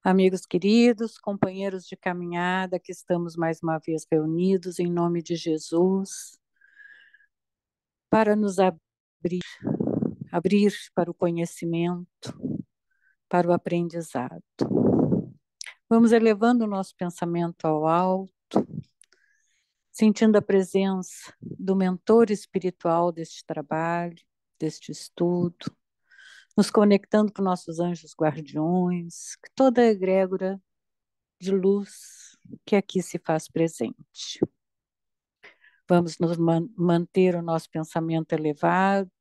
Amigos queridos, companheiros de caminhada, que estamos mais uma vez reunidos em nome de Jesus para nos abrir para o conhecimento, para o aprendizado. Vamos elevando o nosso pensamento ao alto, sentindo a presença do mentor espiritual deste trabalho, deste estudo, nos conectando com nossos anjos guardiões, que toda a egrégora de luz que aqui se faz presente. Vamos nos manter o nosso pensamento elevado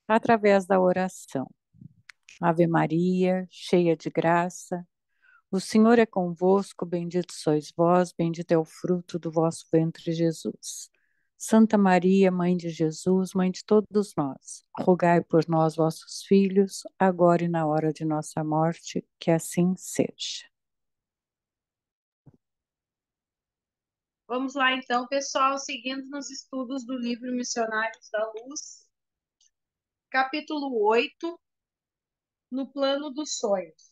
através da oração. Ave Maria, cheia de graça, o Senhor é convosco, bendito sois vós, bendito é o fruto do vosso ventre, Jesus. Santa Maria, Mãe de Jesus, Mãe de todos nós, rogai por nós, vossos filhos, agora e na hora de nossa morte, que assim seja. Vamos lá então, pessoal, seguindo nos estudos do livro Missionários da Luz, capítulo 8, no plano dos sonhos.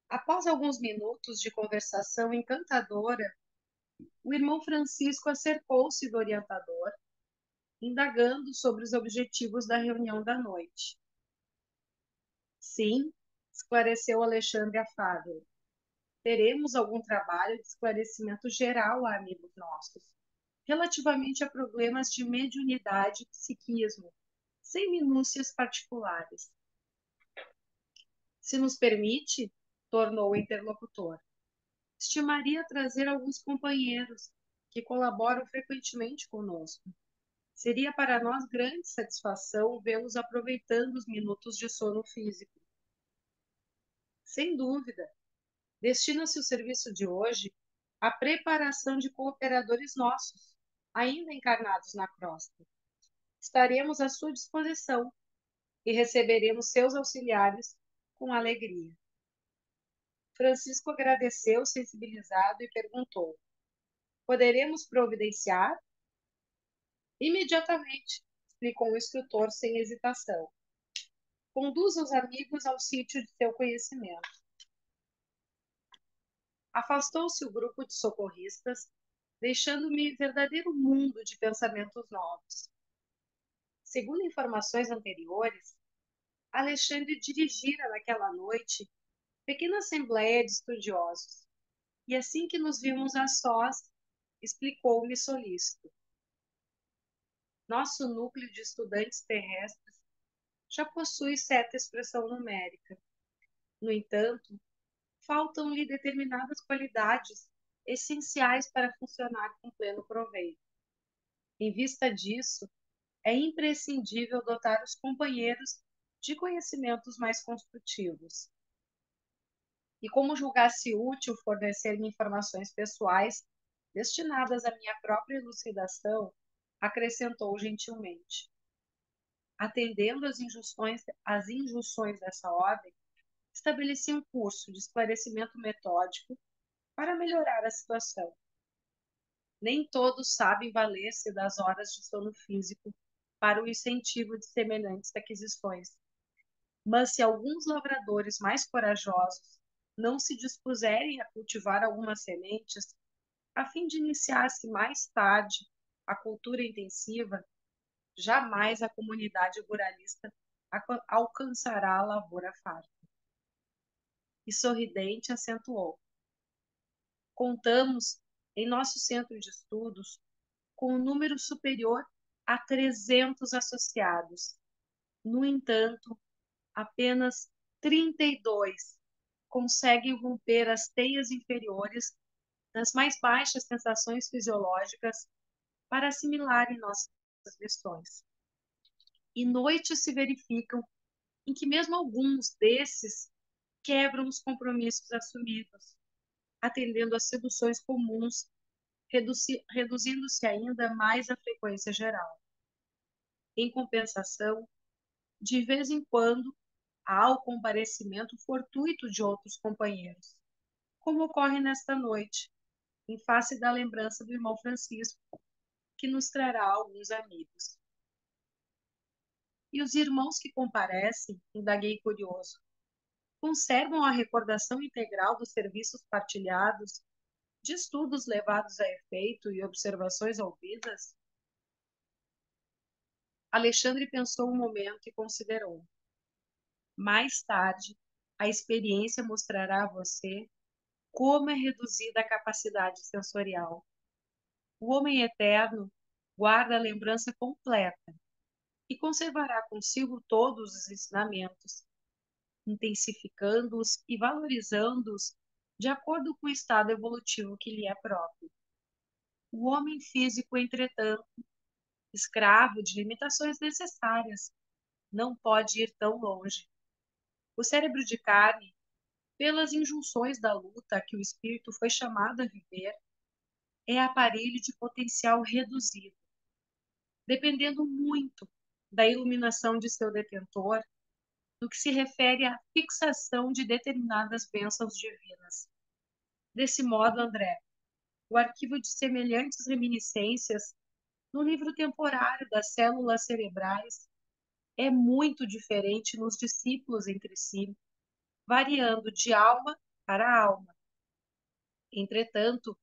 Após alguns minutos de conversação encantadora, o irmão Francisco acercou-se do orientador, indagando sobre os objetivos da reunião da noite. Sim, esclareceu Alexandre afável. Teremos algum trabalho de esclarecimento geral a amigos nossos, relativamente a problemas de mediunidade e psiquismo, sem minúcias particulares. Se nos permite, tornou o interlocutor, estimaria trazer alguns companheiros que colaboram frequentemente conosco. Seria para nós grande satisfação vê-los aproveitando os minutos de sono físico. Sem dúvida, destina-se o serviço de hoje à preparação de cooperadores nossos, ainda encarnados na crosta. Estaremos à sua disposição e receberemos seus auxiliares com alegria. Francisco agradeceu, sensibilizado, e perguntou: poderemos providenciar? Imediatamente, explicou o instrutor sem hesitação. Conduza os amigos ao sítio de seu conhecimento. Afastou-se o grupo de socorristas, deixando-me verdadeiro mundo de pensamentos novos. Segundo informações anteriores, Alexandre dirigira naquela noite pequena assembleia de estudiosos, e assim que nos vimos a sós, explicou-me solícito. Nosso núcleo de estudantes terrestres já possui certa expressão numérica. No entanto, faltam-lhe determinadas qualidades essenciais para funcionar com pleno proveito. Em vista disso, é imprescindível dotar os companheiros de conhecimentos mais construtivos. E como julgasse útil fornecer-me informações pessoais destinadas à minha própria elucidação, acrescentou gentilmente. Atendendo às injunções dessa ordem, estabeleci um curso de esclarecimento metódico para melhorar a situação. Nem todos sabem valer-se das horas de sono físico para o incentivo de semelhantes aquisições. Mas se alguns lavradores mais corajosos não se dispuserem a cultivar algumas sementes, a fim de iniciar-se mais tarde a cultura intensiva, jamais a comunidade ruralista alcançará a lavoura farta. E sorridente acentuou: contamos, em nosso centro de estudos, com um número superior a 300 associados. No entanto, apenas 32 conseguem romper as teias inferiores das mais baixas sensações fisiológicas para assimilarem nossas lições. E noites se verificam em que mesmo alguns desses quebram os compromissos assumidos, atendendo às seduções comuns, reduzindo-se ainda mais a frequência geral. Em compensação, de vez em quando, há o comparecimento fortuito de outros companheiros, como ocorre nesta noite, em face da lembrança do irmão Francisco, que nos trará alguns amigos. E os irmãos que comparecem, indaguei curioso, conservam a recordação integral dos serviços partilhados, de estudos levados a efeito e observações ouvidas? Alexandre pensou um momento e considerou. Mais tarde, a experiência mostrará a você como é reduzida a capacidade sensorial. O homem eterno guarda a lembrança completa e conservará consigo todos os ensinamentos, intensificando-os e valorizando-os de acordo com o estado evolutivo que lhe é próprio. O homem físico, entretanto, escravo de limitações necessárias, não pode ir tão longe. O cérebro de carne, pelas injunções da luta a que o espírito foi chamado a viver, é aparelho de potencial reduzido, dependendo muito da iluminação de seu detentor no que se refere à fixação de determinadas bênçãos divinas. Desse modo, André, o arquivo de semelhantes reminiscências no livro temporário das células cerebrais é muito diferente nos discípulos entre si, variando de alma para alma. Entretanto,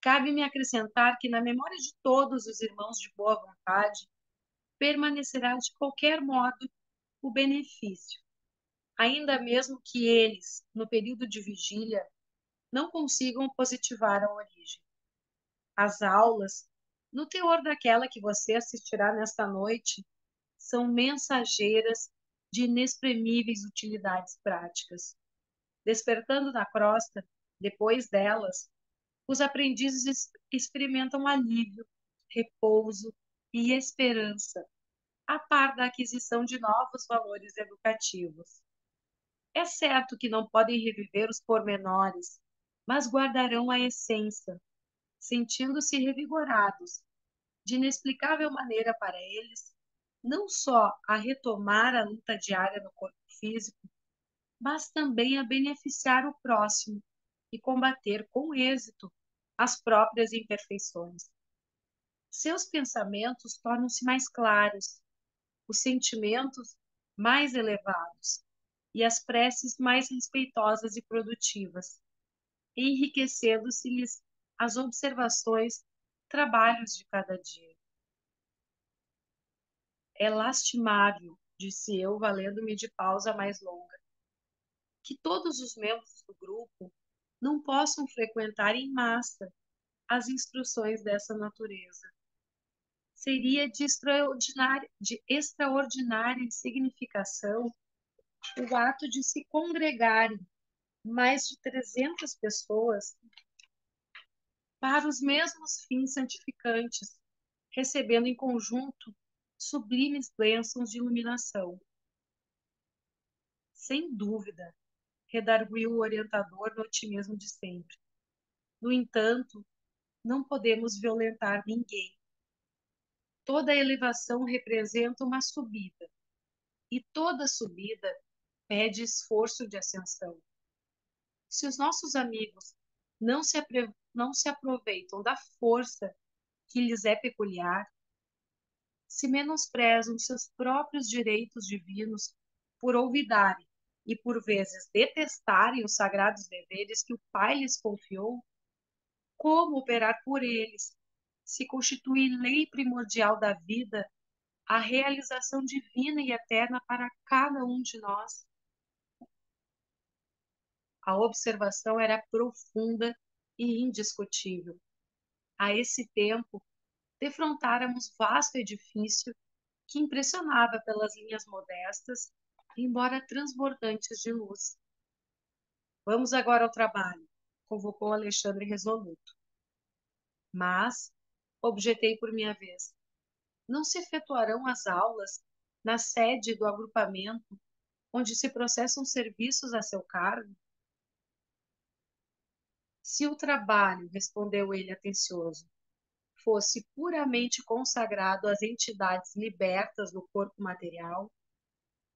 cabe-me acrescentar que na memória de todos os irmãos de boa vontade permanecerá de qualquer modo o benefício, ainda mesmo que eles, no período de vigília, não consigam positivar a origem. As aulas, no teor daquela que você assistirá nesta noite, são mensageiras de inexprimíveis utilidades práticas. Despertando na crosta, depois delas, os aprendizes experimentam alívio, repouso e esperança, a par da aquisição de novos valores educativos. É certo que não podem reviver os pormenores, mas guardarão a essência, sentindo-se revigorados, de inexplicável maneira para eles, não só a retomar a luta diária no corpo físico, mas também a beneficiar o próximo e combater com êxito as próprias imperfeições. Seus pensamentos tornam-se mais claros, os sentimentos mais elevados e as preces mais respeitosas e produtivas, enriquecendo-se-lhes as observações, trabalhos de cada dia. É lastimável, disse eu, valendo-me de pausa mais longa, que todos os membros do grupo não possam frequentar em massa as instruções dessa natureza. Seria de extraordinária significação o ato de se congregarem mais de 300 pessoas para os mesmos fins santificantes, recebendo em conjunto sublimes bênçãos de iluminação. Sem dúvida, redarguiu o orientador no otimismo de sempre. No entanto, não podemos violentar ninguém. Toda elevação representa uma subida, e toda subida pede esforço de ascensão. Se os nossos amigos não se aproveitam da força que lhes é peculiar, se menosprezam seus próprios direitos divinos por olvidarem e, por vezes, detestarem os sagrados deveres que o Pai lhes confiou, como operar por eles, se constitui lei primordial da vida a realização divina e eterna para cada um de nós? A observação era profunda e indiscutível. A esse tempo, defrontáramos vasto edifício que impressionava pelas linhas modestas, embora transbordantes de luz. Vamos agora ao trabalho, convocou Alexandre resoluto. Mas, objetei por minha vez, não se efetuarão as aulas na sede do agrupamento onde se processam serviços a seu cargo? Se o trabalho, respondeu ele atencioso, fosse puramente consagrado às entidades libertas do corpo material,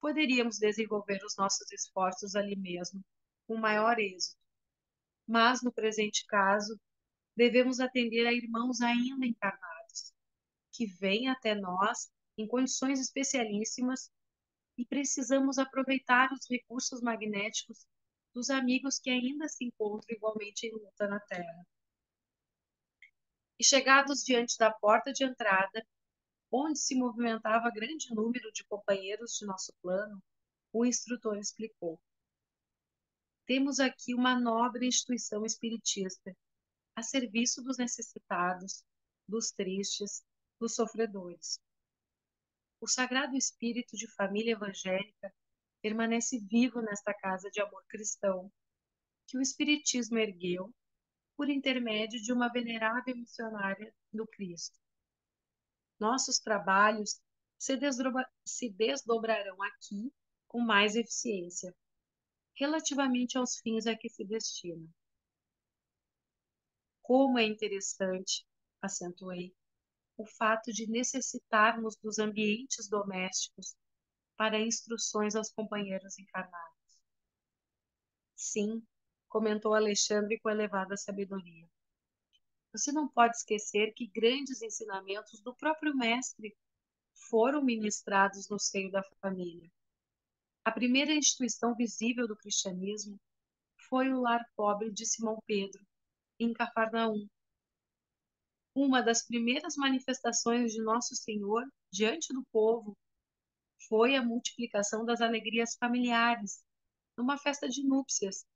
poderíamos desenvolver os nossos esforços ali mesmo, com maior êxito. Mas, no presente caso, devemos atender a irmãos ainda encarnados, que vêm até nós em condições especialíssimas e precisamos aproveitar os recursos magnéticos dos amigos que ainda se encontram igualmente em luta na Terra. E chegados diante da porta de entrada, onde se movimentava grande número de companheiros de nosso plano, o instrutor explicou: temos aqui uma nobre instituição espiritista, a serviço dos necessitados, dos tristes, dos sofredores. O Sagrado Espírito de Família Evangélica permanece vivo nesta casa de amor cristão, que o Espiritismo ergueu por intermédio de uma venerável missionária do Cristo. Nossos trabalhos se desdobrarão aqui com mais eficiência, relativamente aos fins a que se destinam. Como é interessante, acentuei, o fato de necessitarmos dos ambientes domésticos para instruções aos companheiros encarnados. Sim, comentou Alexandre com elevada sabedoria. Você não pode esquecer que grandes ensinamentos do próprio Mestre foram ministrados no seio da família. A primeira instituição visível do cristianismo foi o lar pobre de Simão Pedro, em Cafarnaum. Uma das primeiras manifestações de Nosso Senhor diante do povo foi a multiplicação das alegrias familiares, numa festa de núpcias,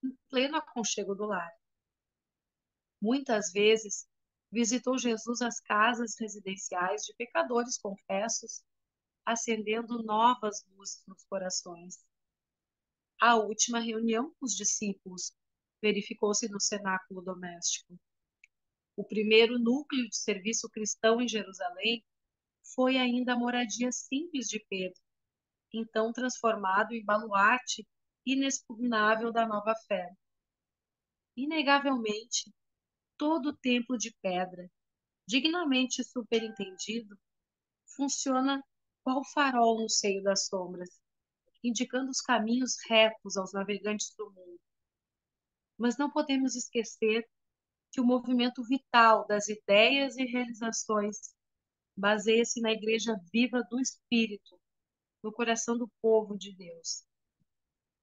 em pleno aconchego do lar. Muitas vezes, visitou Jesus as casas residenciais de pecadores confessos, acendendo novas luzes nos corações. A última reunião com os discípulos verificou-se no cenáculo doméstico. O primeiro núcleo de serviço cristão em Jerusalém foi ainda a moradia simples de Pedro, então transformado em baluarte inexpugnável da nova fé. Inegavelmente, todo o templo de pedra, dignamente superintendido, funciona qual farol no seio das sombras, indicando os caminhos retos aos navegantes do mundo. Mas não podemos esquecer que o movimento vital das ideias e realizações baseia-se na Igreja viva do Espírito, no coração do povo de Deus.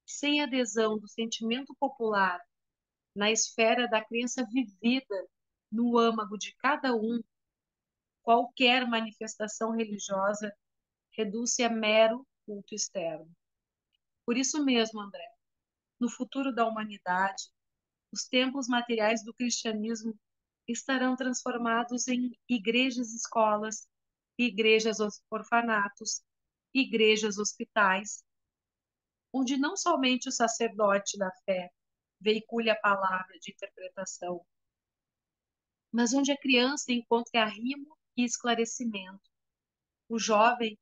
Sem adesão do sentimento popular na esfera da crença vivida no âmago de cada um, qualquer manifestação religiosa reduz-se a mero culto externo. Por isso mesmo, André, no futuro da humanidade, os templos materiais do cristianismo estarão transformados em igrejas-escolas, igrejas-orfanatos, igrejas-hospitais, onde não somente o sacerdote da fé veicule a palavra de interpretação, mas onde a criança encontre arrimo e esclarecimento, o jovem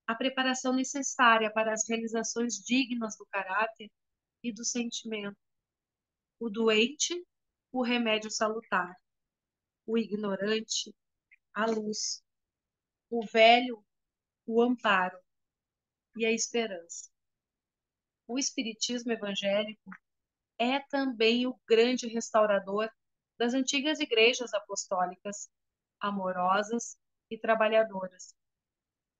a preparação necessária para as realizações dignas do caráter e do sentimento, o doente, o remédio salutar, o ignorante, a luz, o velho, o amparo e a esperança. O Espiritismo evangélico é também o grande restaurador das antigas igrejas apostólicas, amorosas e trabalhadoras.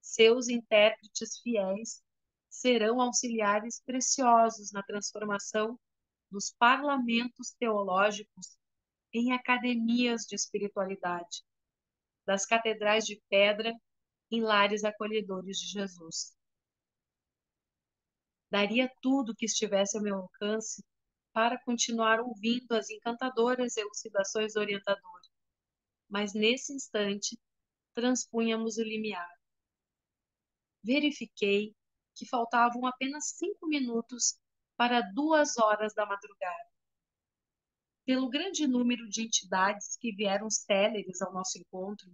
Seus intérpretes fiéis serão auxiliares preciosos na transformação dos parlamentos teológicos em academias de espiritualidade, das catedrais de pedra em lares acolhedores de Jesus. Daria tudo que estivesse ao meu alcance para continuar ouvindo as encantadoras elucidações do orientador, mas nesse instante transpunhamos o limiar. Verifiquei que faltavam apenas 5 minutos para 2 horas da madrugada. Pelo grande número de entidades que vieram céleres ao nosso encontro,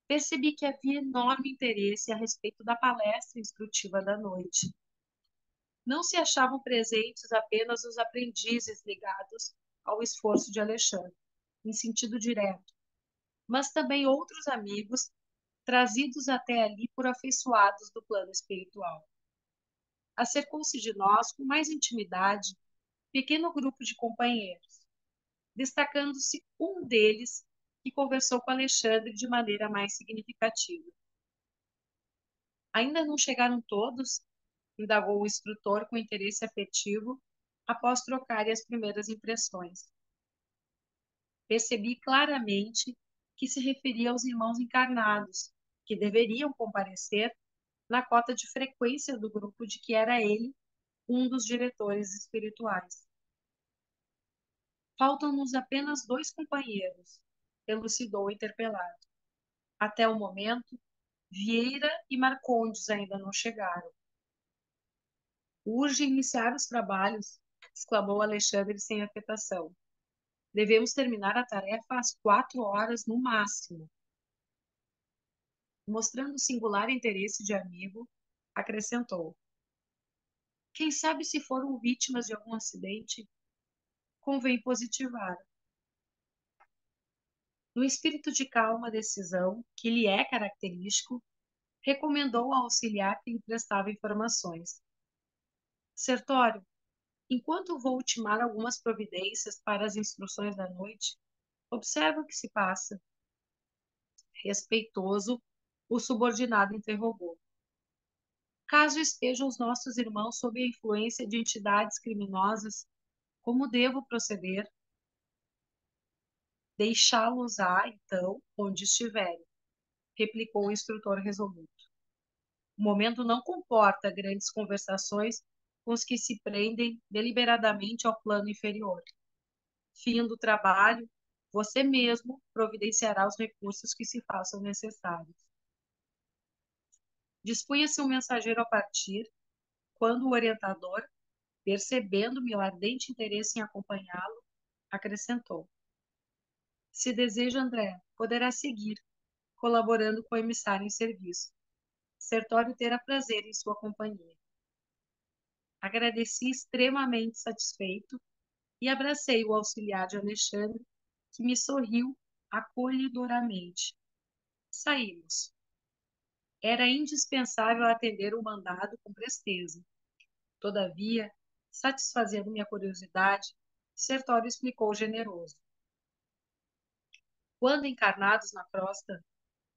percebi que havia enorme interesse a respeito da palestra instrutiva da noite. Não se achavam presentes apenas os aprendizes ligados ao esforço de Alexandre, em sentido direto, mas também outros amigos trazidos até ali por afeiçoados do plano espiritual. Acercou-se de nós com mais intimidade pequeno grupo de companheiros, destacando-se um deles que conversou com Alexandre de maneira mais significativa. Ainda não chegaram todos? Indagou o instrutor com interesse afetivo, após trocarem as primeiras impressões. Percebi claramente que se referia aos irmãos encarnados, que deveriam comparecer na cota de frequência do grupo de que era ele um dos diretores espirituais. Faltam-nos apenas 2 companheiros, elucidou o interpelado. Até o momento, Vieira e Marcondes ainda não chegaram. Urge iniciar os trabalhos, exclamou Alexandre sem afetação. Devemos terminar a tarefa às 4 horas no máximo. Mostrando singular interesse de amigo, acrescentou: quem sabe se foram vítimas de algum acidente? Convém positivar. No espírito de calma decisão, que lhe é característico, recomendou ao auxiliar que lhe prestava informações. Sertório, enquanto vou ultimar algumas providências para as instruções da noite, observa o que se passa. Respeitoso, o subordinado interrogou. Caso estejam os nossos irmãos sob a influência de entidades criminosas, como devo proceder? Deixá-los-á, então, onde estiverem, replicou o instrutor resoluto. O momento não comporta grandes conversações com os que se prendem deliberadamente ao plano inferior. Fim do trabalho, você mesmo providenciará os recursos que se façam necessários. Dispunha-se um mensageiro a partir, quando o orientador, percebendo meu ardente interesse em acompanhá-lo, acrescentou: se deseja, André, poderá seguir, colaborando com o emissário em serviço. Sertório terá prazer em sua companhia. Agradeci extremamente satisfeito e abracei o auxiliar de Alexandre, que me sorriu acolhedoramente. Saímos. Era indispensável atender o mandado com presteza. Todavia, satisfazendo minha curiosidade, Sertório explicou generoso. Quando encarnados na crosta,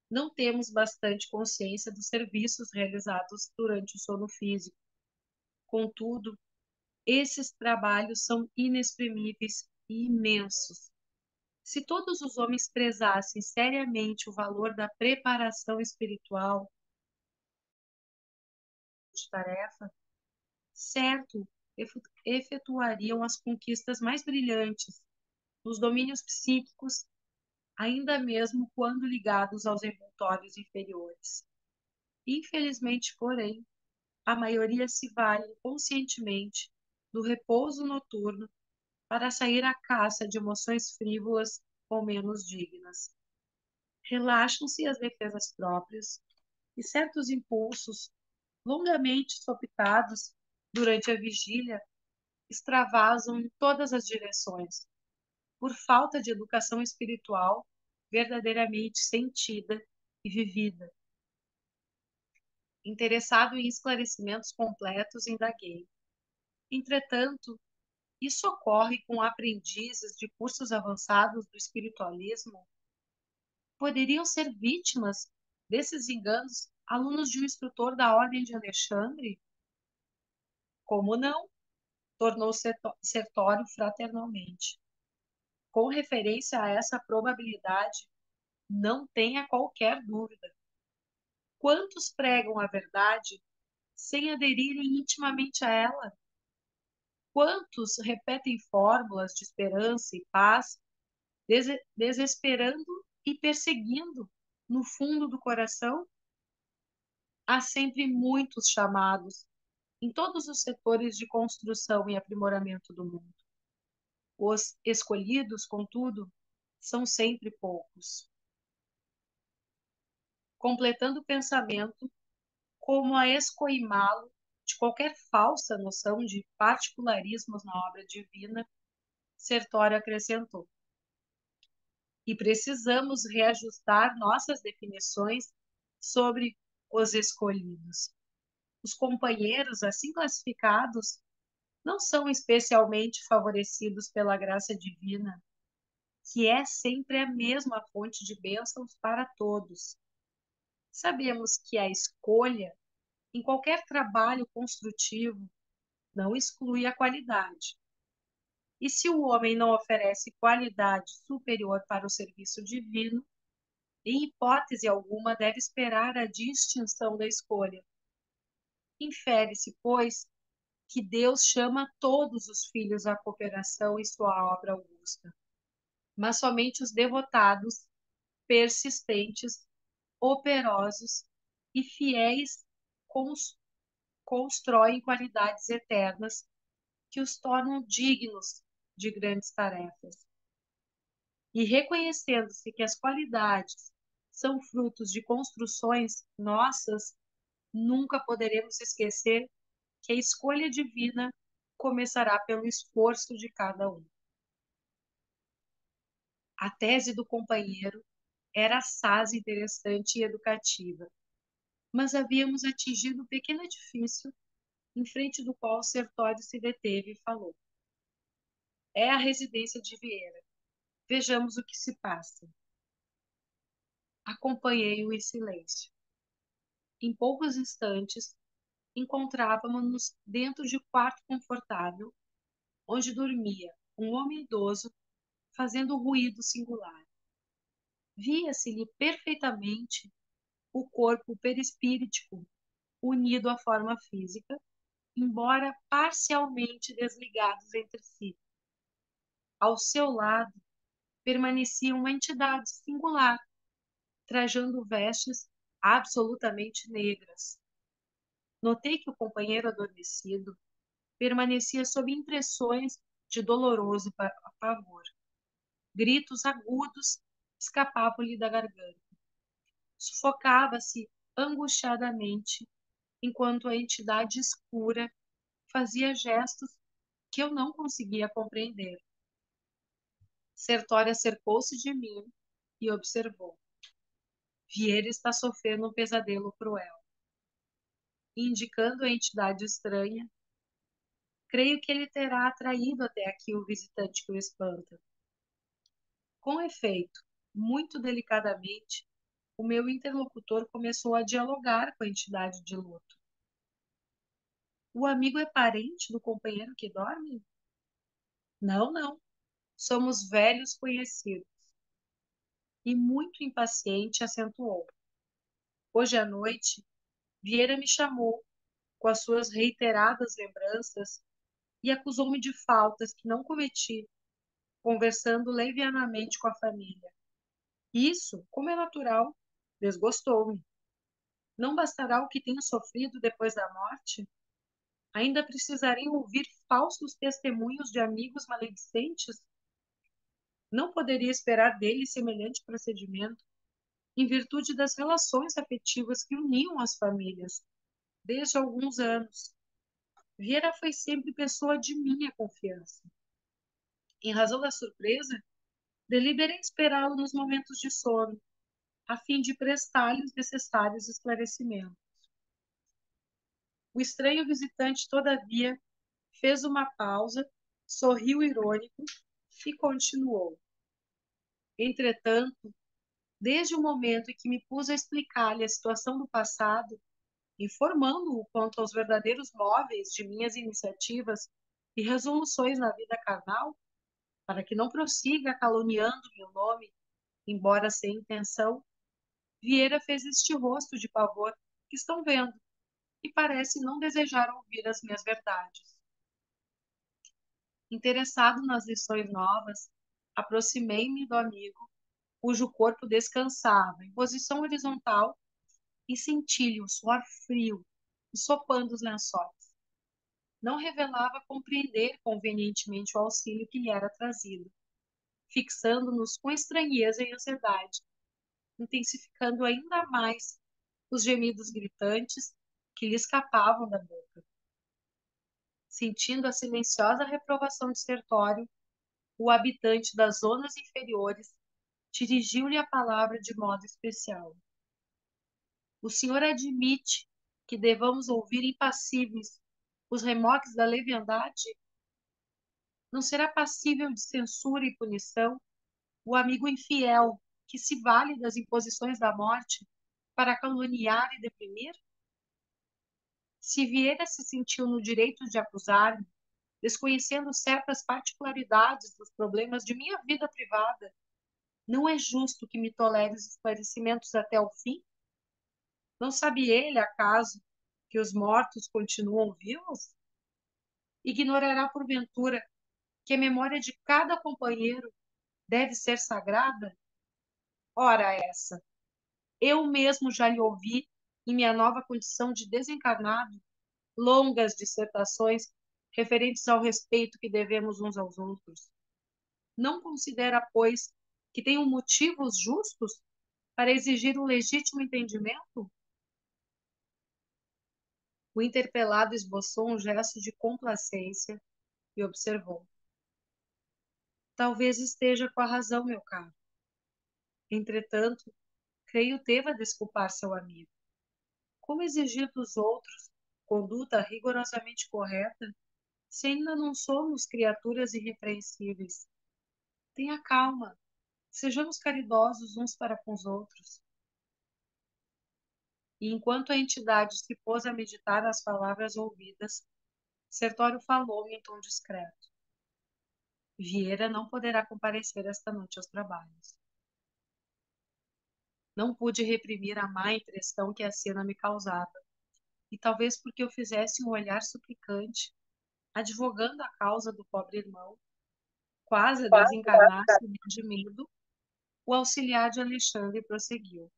não temos bastante consciência dos serviços realizados durante o sono físico. Contudo, esses trabalhos são inexprimíveis e imensos. Se todos os homens prezassem seriamente o valor da preparação espiritual de tarefa, certo, efetuariam as conquistas mais brilhantes nos domínios psíquicos, ainda mesmo quando ligados aos envoltórios inferiores. Infelizmente, porém, a maioria se vale conscientemente do repouso noturno para sair à caça de emoções frívolas ou menos dignas. Relaxam-se as defesas próprias e certos impulsos, longamente sopitados durante a vigília, extravasam em todas as direções, por falta de educação espiritual verdadeiramente sentida e vivida. Interessado em esclarecimentos completos, indaguei. Entretanto, isso ocorre com aprendizes de cursos avançados do espiritualismo? Poderiam ser vítimas desses enganos alunos de um instrutor da Ordem de Alexandre? Como não? Tornou Sertório fraternalmente. Com referência a essa probabilidade, não tenha qualquer dúvida. Quantos pregam a verdade sem aderirem intimamente a ela? Quantos repetem fórmulas de esperança e paz, desesperando e perseguindo no fundo do coração? Há sempre muitos chamados em todos os setores de construção e aprimoramento do mundo. Os escolhidos, contudo, são sempre poucos. Completando o pensamento, como a escoimá-lo de qualquer falsa noção de particularismos na obra divina, Sertório acrescentou: e precisamos reajustar nossas definições sobre os escolhidos. Os companheiros assim classificados não são especialmente favorecidos pela graça divina, que é sempre a mesma fonte de bênçãos para todos. Sabemos que a escolha em qualquer trabalho construtivo, não exclui a qualidade. E se o homem não oferece qualidade superior para o serviço divino, em hipótese alguma deve esperar a distinção da escolha. Infere-se, pois, que Deus chama todos os filhos à cooperação em sua obra augusta, mas somente os devotados, persistentes, operosos e fiéis constroem qualidades eternas que os tornam dignos de grandes tarefas. E reconhecendo-se que as qualidades são frutos de construções nossas, nunca poderemos esquecer que a escolha divina começará pelo esforço de cada um. A tese do companheiro era assaz interessante e educativa, mas havíamos atingido um pequeno edifício em frente do qual Sertório se deteve e falou: é a residência de Vieira. Vejamos o que se passa. Acompanhei-o em silêncio. Em poucos instantes, encontrávamos-nos dentro de um quarto confortável, onde dormia um homem idoso fazendo ruído singular. Via-se-lhe perfeitamente o corpo perispíritico unido à forma física, embora parcialmente desligados entre si. Ao seu lado permanecia uma entidade singular, trajando vestes absolutamente negras. Notei que o companheiro adormecido permanecia sob impressões de doloroso pavor. Gritos agudos escapavam-lhe da garganta. Sufocava-se angustiadamente, enquanto a entidade escura fazia gestos que eu não conseguia compreender. Sertório acercou-se de mim e observou. Vieira está sofrendo um pesadelo cruel. Indicando a entidade estranha, creio que ele terá atraído até aqui o visitante que o espanta. Com efeito, muito delicadamente, o meu interlocutor começou a dialogar com a entidade de luto. O amigo é parente do companheiro que dorme? Não, não. Somos velhos conhecidos. E muito impaciente acentuou. Hoje à noite, Vieira me chamou com as suas reiteradas lembranças e acusou-me de faltas que não cometi, conversando levianamente com a família. Isso, como é natural, desgostou-me. Não bastará o que tenho sofrido depois da morte? Ainda precisarei ouvir falsos testemunhos de amigos maledicentes? Não poderia esperar dele semelhante procedimento, em virtude das relações afetivas que uniam as famílias, desde alguns anos. Vieira foi sempre pessoa de minha confiança. Em razão da surpresa, deliberei esperá-lo nos momentos de sono, a fim de prestar-lhe os necessários esclarecimentos. O estranho visitante, todavia, fez uma pausa, sorriu irônico e continuou. Entretanto, desde o momento em que me pus a explicar-lhe a situação do passado, informando-o quanto aos verdadeiros móveis de minhas iniciativas e resoluções na vida carnal, para que não prossiga caluniando meu nome, embora sem intenção, Vieira fez este rosto de pavor que estão vendo e parece não desejar ouvir as minhas verdades. Interessado nas lições novas, aproximei-me do amigo, cujo corpo descansava em posição horizontal, e senti-lhe o suor frio ensopando os lençóis. Não revelava compreender convenientemente o auxílio que lhe era trazido, fixando-nos com estranheza e ansiedade, intensificando ainda mais os gemidos gritantes que lhe escapavam da boca. Sentindo a silenciosa reprovação de Sertório, o habitante das zonas inferiores dirigiu-lhe a palavra de modo especial. O senhor admite que devamos ouvir impassíveis os remoques da leviandade? Não será passível de censura e punição o amigo infiel que se vale das imposições da morte para caluniar e deprimir? Se Vieira se sentiu no direito de acusar-me, desconhecendo certas particularidades dos problemas de minha vida privada, não é justo que me tolere os esclarecimentos até o fim? Não sabe ele, acaso, que os mortos continuam vivos? Ignorará, porventura, que a memória de cada companheiro deve ser sagrada? Ora essa, eu mesmo já lhe ouvi, em minha nova condição de desencarnado, longas dissertações referentes ao respeito que devemos uns aos outros. Não considera, pois, que tenho motivos justos para exigir um legítimo entendimento? O interpelado esboçou um gesto de complacência e observou: talvez esteja com a razão, meu caro. Entretanto, creio deva desculpar seu amigo. Como exigir dos outros conduta rigorosamente correta, se ainda não somos criaturas irrepreensíveis? Tenha calma, sejamos caridosos uns para com os outros. E enquanto a entidade se pôs a meditar nas palavras ouvidas, Sertório falou em tom discreto: Vieira não poderá comparecer esta noite aos trabalhos. Não pude reprimir a má impressão que a cena me causava, e talvez porque eu fizesse um olhar suplicante, advogando a causa do pobre irmão, quase a desencarnar-se de medo, o auxiliar de Alexandre prosseguiu: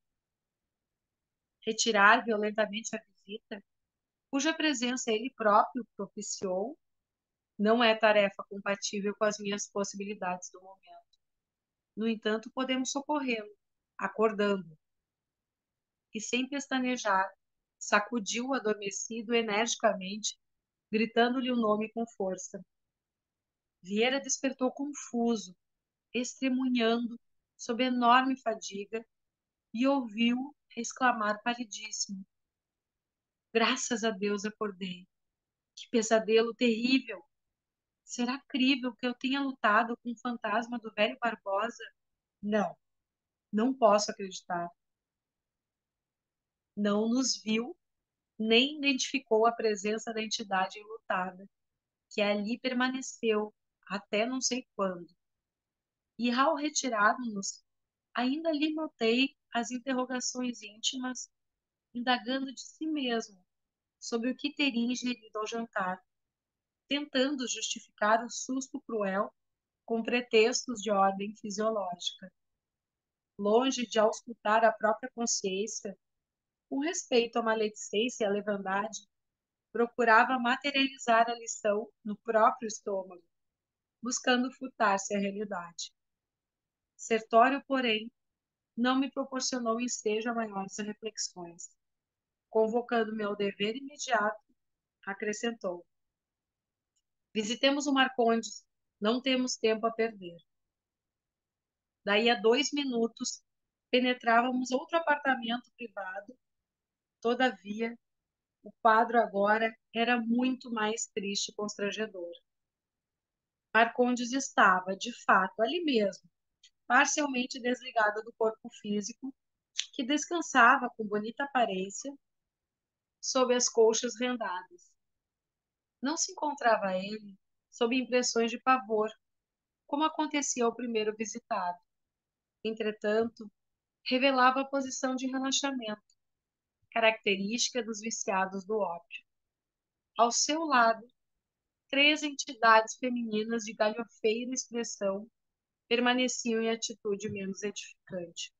retirar violentamente a visita, cuja presença ele próprio propiciou, não é tarefa compatível com as minhas possibilidades do momento. No entanto, podemos socorrê-lo, acordando. E sem pestanejar, sacudiu o adormecido energicamente, gritando-lhe o nome com força. Vieira despertou confuso, estremunhando, sob enorme fadiga, e ouviu exclamar palidíssimo: graças a Deus acordei. Que pesadelo terrível! Será crível que eu tenha lutado com o fantasma do velho Barbosa? Não, não posso acreditar. Não nos viu, nem identificou a presença da entidade enlutada, que ali permaneceu até não sei quando. E ao retirarmos-nos, ainda lhe notei as interrogações íntimas, indagando de si mesmo sobre o que teria ingerido ao jantar, tentando justificar o susto cruel com pretextos de ordem fisiológica. Longe de auscultar a própria consciência, com respeito à maledicência e à leviandade, procurava materializar a lição no próprio estômago, buscando furtar-se à realidade. Sertório, porém, não me proporcionou ensejo a maiores reflexões. Convocando-me ao dever imediato, acrescentou: visitemos o Marcondes, não temos tempo a perder. Daí a 2 minutos, penetrávamos outro apartamento privado. Todavia, o quadro agora era muito mais triste e constrangedor. Marcondes estava, de fato, ali mesmo, parcialmente desligado do corpo físico, que descansava com bonita aparência sob as colchas rendadas. Não se encontrava ele sob impressões de pavor, como acontecia ao primeiro visitado. Entretanto, revelava a posição de relaxamento, característica dos viciados do ópio. Ao seu lado, 3 entidades femininas de galhofeira expressão permaneciam em atitude menos edificante.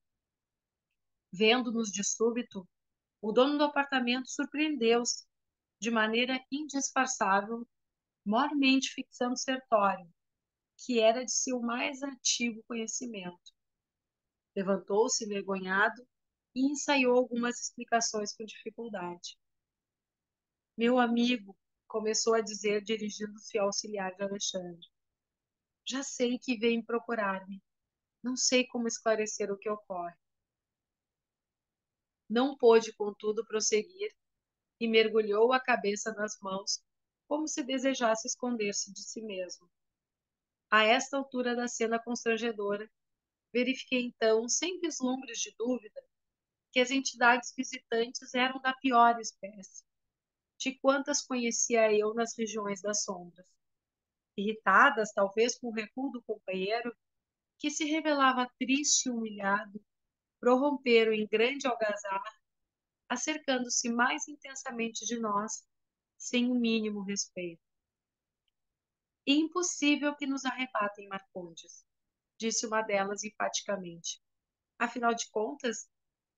Vendo-nos de súbito, o dono do apartamento surpreendeu-se, de maneira indisfarçável, mormente fixando Sertório, que era de seu mais antigo conhecimento. Levantou-se envergonhado e ensaiou algumas explicações com dificuldade. Meu amigo, começou a dizer, dirigindo-se ao auxiliar de Alexandre, já sei que vem procurar-me. Não sei como esclarecer o que ocorre. Não pôde, contudo, prosseguir e mergulhou a cabeça nas mãos, como se desejasse esconder-se de si mesmo. A esta altura da cena constrangedora, verifiquei então, sem vislumbres de dúvida, que as entidades visitantes eram da pior espécie. de quantas conhecia eu nas regiões das sombras. Irritadas, talvez, com o recuo do companheiro, que se revelava triste e humilhado, prorromperam em grande algazarra, acercando-se mais intensamente de nós, sem o mínimo respeito. Impossível que nos arrebatem, Marcondes, disse uma delas enfaticamente. Afinal de contas,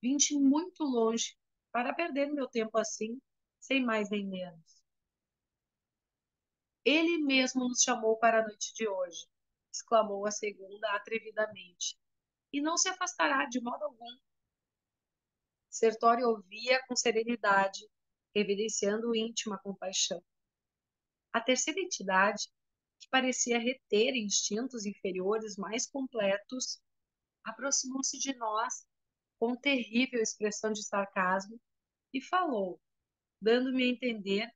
vim de muito longe para perder meu tempo assim, sem mais nem menos. Ele mesmo nos chamou para a noite de hoje, exclamou a segunda atrevidamente, e não se afastará de modo algum. Sertório ouvia com serenidade, evidenciando íntima compaixão. A terceira entidade, que parecia reter instintos inferiores mais completos, aproximou-se de nós com terrível expressão de sarcasmo e falou, dando-me a entender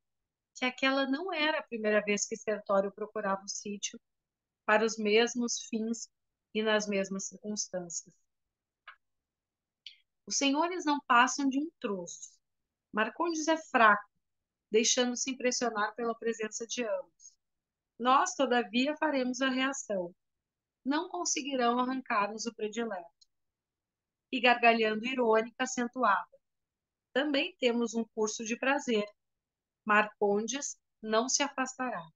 que aquela não era a primeira vez que Sertório procurava o sítio para os mesmos fins e nas mesmas circunstâncias. Os senhores não passam de intrusos. Marcondes é fraco, deixando-se impressionar pela presença de ambos. Nós, todavia, faremos a reação. Não conseguirão arrancar-nos o predileto. E gargalhando irônica, acentuada. Também temos um curso de prazer. Marcondes não se afastará.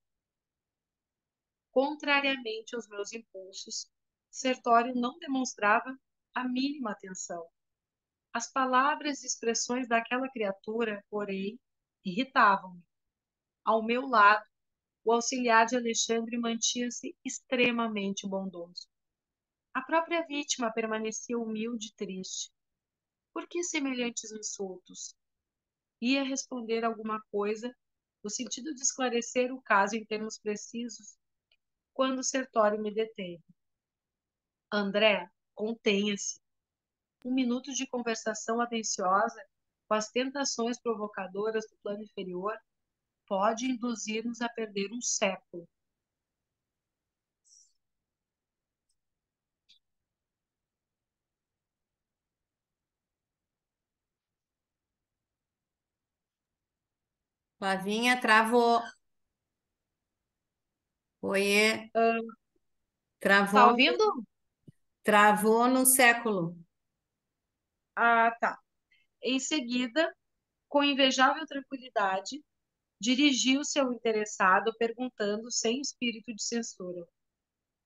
Contrariamente aos meus impulsos, Sertório não demonstrava a mínima atenção. As palavras e expressões daquela criatura, porém, irritavam-me. Ao meu lado, o auxiliar de Alexandre mantinha-se extremamente bondoso. A própria vítima permanecia humilde e triste. Por que semelhantes insultos? Ia responder alguma coisa, no sentido de esclarecer o caso em termos precisos, quando Sertório me deteve. André, contenha-se. Um minuto de conversação atenciosa com as tentações provocadoras do plano inferior pode induzir-nos a perder um século. Flavinha travou. Oiê, Tá travou, ouvindo? travou no século. Ah, tá. Em seguida, com invejável tranquilidade, dirigiu-se ao interessado, perguntando sem espírito de censura: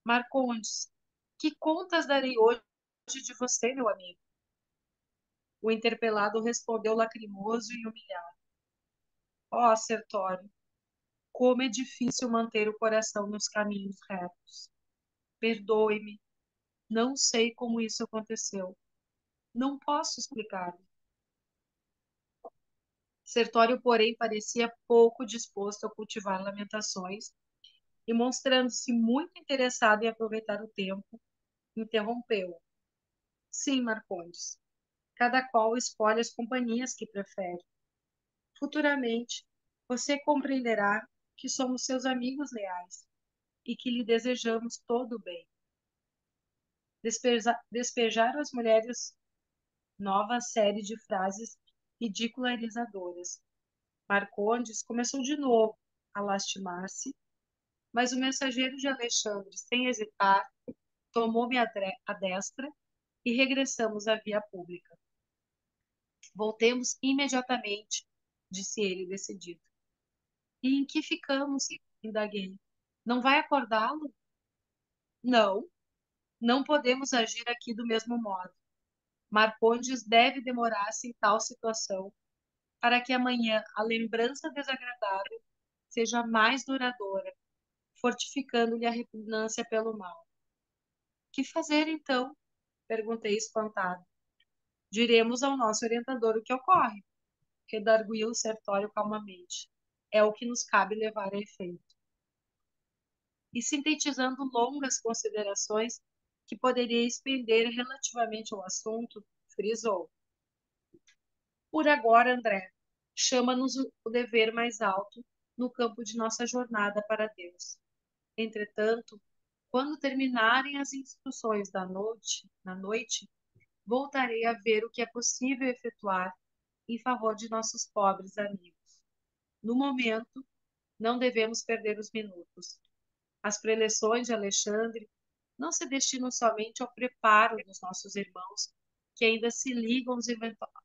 Marcondes, que contas darei hoje de você, meu amigo? O interpelado respondeu lacrimoso e humilhado: Ó, Sertório, como é difícil manter o coração nos caminhos retos. Perdoe-me, não sei como isso aconteceu. Não posso explicar. Sertório, porém, parecia pouco disposto a cultivar lamentações e, mostrando-se muito interessado em aproveitar o tempo, interrompeu. Sim, Marcondes, cada qual escolhe as companhias que prefere. Futuramente, você compreenderá que somos seus amigos leais e que lhe desejamos todo o bem. Despejaram as mulheres nova série de frases ridicularizadoras. Marcondes começou de novo a lastimar-se, mas o mensageiro de Alexandre, sem hesitar, tomou-me a destra e regressamos à via pública. Voltemos imediatamente, disse ele decidido. E em que ficamos? Indaguei. Não vai acordá-lo? Não, não podemos agir aqui do mesmo modo. Marcondes deve demorar-se em tal situação para que amanhã a lembrança desagradável seja mais duradoura, fortificando-lhe a repugnância pelo mal. Que fazer então? Perguntei espantado. Diremos ao nosso orientador o que ocorre, redarguiu o Sertório calmamente. É o que nos cabe levar a efeito. E sintetizando longas considerações que poderia expender relativamente ao assunto, frisou. Por agora, André, chama-nos o dever mais alto no campo de nossa jornada para Deus. Entretanto, quando terminarem as instruções na noite, voltarei a ver o que é possível efetuar em favor de nossos pobres amigos. No momento, não devemos perder os minutos. As preleções de Alexandre não se destinam somente ao preparo dos nossos irmãos que ainda se ligam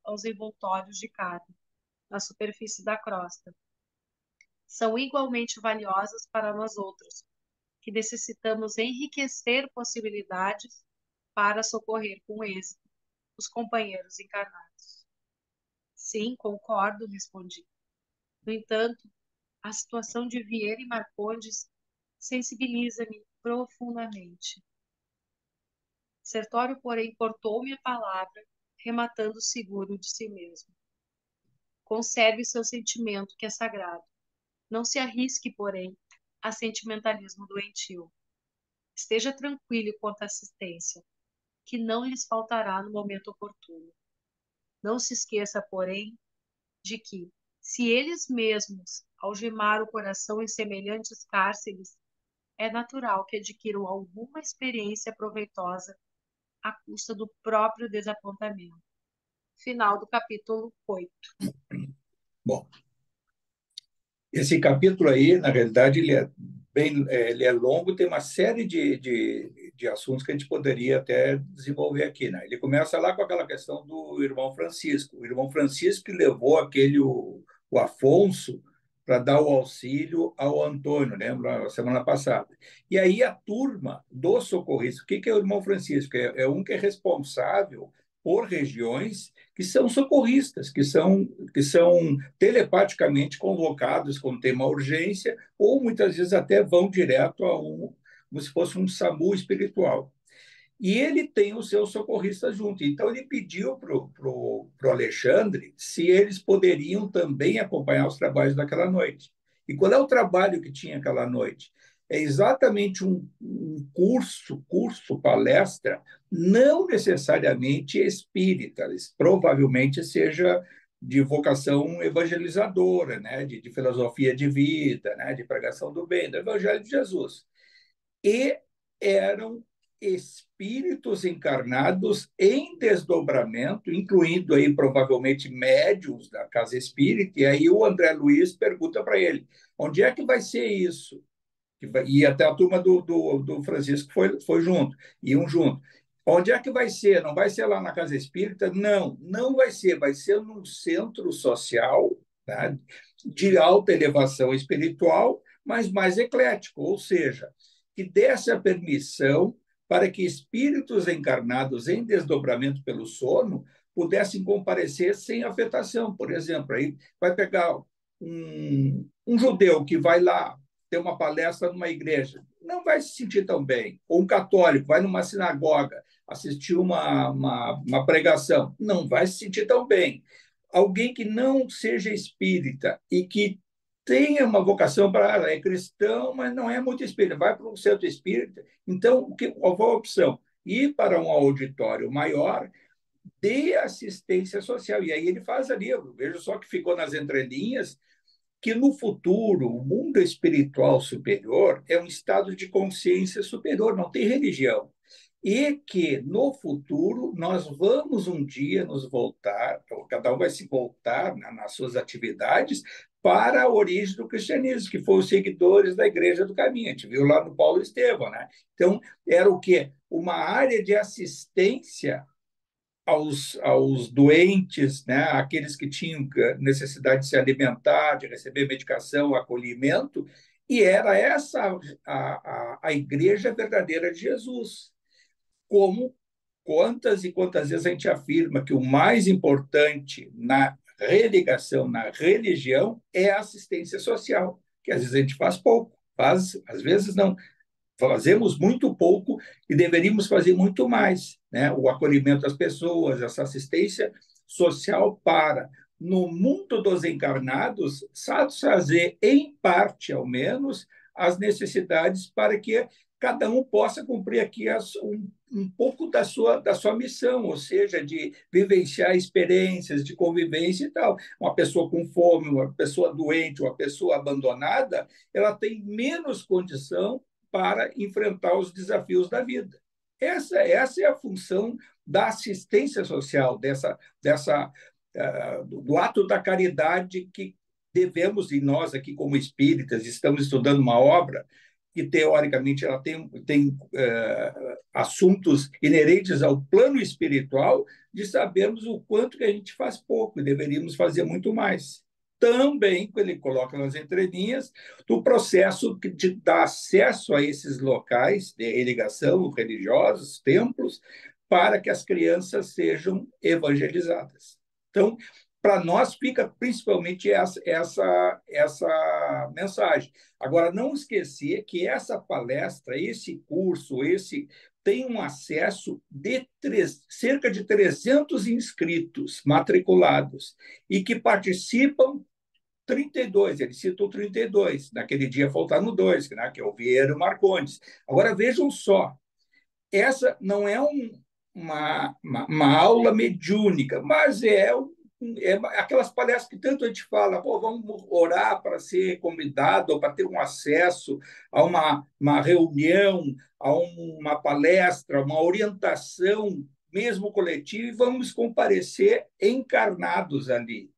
aos envoltórios de carne na superfície da crosta. São igualmente valiosas para nós outros, que necessitamos enriquecer possibilidades para socorrer com êxito os companheiros encarnados. Sim, concordo, respondi. No entanto, a situação de Vieira e Marcondes sensibiliza-me profundamente. Sertório, porém, cortou-me a palavra, rematando seguro de si mesmo. Conserve seu sentimento, que é sagrado. Não se arrisque, porém, a sentimentalismo doentio. Esteja tranquilo quanto à assistência, que não lhes faltará no momento oportuno. Não se esqueça, porém, de que, se eles mesmos algemar o coração em semelhantes cárceres, é natural que adquiram alguma experiência proveitosa à custa do próprio desapontamento. Final do capítulo 8. Bom, esse capítulo aí, na realidade, ele é longo, tem uma série de assuntos que a gente poderia até desenvolver aqui, né? Ele começa lá com aquela questão do irmão Francisco. O irmão Francisco que levou o Afonso para dar o auxílio ao Antônio, lembra? Semana passada. E aí a turma do socorrista, o que é o irmão Francisco? É um que é responsável por regiões que são socorristas, que são telepaticamente convocados quando tem uma urgência, ou muitas vezes até vão direto como se fosse um SAMU espiritual. E ele tem os seus socorristas junto. Então, ele pediu para o Alexandre se eles poderiam também acompanhar os trabalhos daquela noite. E qual é o trabalho que tinha aquela noite? É exatamente um palestra, não necessariamente espírita, provavelmente seja de vocação evangelizadora, né? de filosofia de vida, né? De pregação do bem, do Evangelho de Jesus. E eram espíritos encarnados em desdobramento, incluindo aí provavelmente médiuns da casa espírita, e aí o André Luiz pergunta para ele, onde é que vai ser isso? E até a turma do Francisco foi junto, iam junto. Onde é que vai ser? Não vai ser lá na casa espírita? Não, não vai ser num centro social, tá? De alta elevação espiritual, mas mais eclético, ou seja, que desse a permissão para que espíritos encarnados em desdobramento pelo sono pudessem comparecer sem afetação. Por exemplo, aí vai pegar um judeu que vai lá ter uma palestra numa igreja, não vai se sentir tão bem. Ou um católico vai numa sinagoga assistir uma pregação, não vai se sentir tão bem. Alguém que não seja espírita e que tenha uma vocação para é cristão, mas não é muito espírita, vai para um centro espírita. Então, qual foi a opção? Ir para um auditório maior de assistência social. E aí ele faz ali, eu vejo só que ficou nas entrelinhas, que no futuro o mundo espiritual superior é um estado de consciência superior, não tem religião. E que no futuro nós vamos um dia nos voltar, cada um vai se voltar nas suas atividades para a origem do cristianismo, que foram os seguidores da Igreja do Caminho. A gente viu lá no Paulo Estevão, né? Então, era o quê? Uma área de assistência aos doentes, né, aqueles que tinham necessidade de se alimentar, de receber medicação, acolhimento, e era essa a igreja verdadeira de Jesus. Como quantas e quantas vezes a gente afirma que o mais importante na religação, na religião, é a assistência social, que às vezes a gente faz pouco, às vezes não, fazemos muito pouco e deveríamos fazer muito mais, né? O acolhimento das pessoas, essa assistência social para, no mundo dos encarnados, satisfazer, em parte ao menos, as necessidades para que cada um possa cumprir aqui um pouco da sua missão, ou seja, de vivenciar experiências de convivência e tal. Uma pessoa com fome, uma pessoa doente, uma pessoa abandonada, ela tem menos condição para enfrentar os desafios da vida. Essa é a função da assistência social, do ato da caridade que devemos, e nós aqui como espíritas estamos estudando uma obra que teoricamente ela tem assuntos inerentes ao plano espiritual, de sabermos o quanto que a gente faz pouco e deveríamos fazer muito mais. Também, ele coloca nas entrelinhas, do processo de dar acesso a esses locais de irrigação religiosos, templos, para que as crianças sejam evangelizadas. Então, para nós fica principalmente essa mensagem. Agora, não esquecer que essa palestra, esse curso, tem um acesso de cerca de 300 inscritos matriculados e que participam 32, ele citou 32, naquele dia faltaram dois, né, que é o Vieira e o Marcondes. Agora, vejam só, essa não é uma aula mediúnica, mas aquelas palestras que tanto a gente fala, pô, vamos orar para ser convidado, ou para ter um acesso a uma reunião, a uma palestra, uma orientação, mesmo coletiva, e vamos comparecer encarnados ali.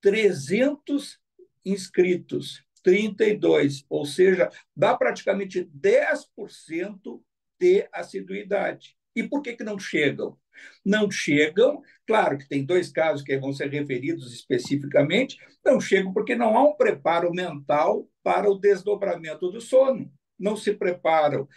300 inscritos, 32, ou seja, dá praticamente 10% de assiduidade. E por que não chegam? Não chegam, claro que tem dois casos que vão ser referidos especificamente, não chegam porque não há um preparo mental para o desdobramento do sono. Não se preparam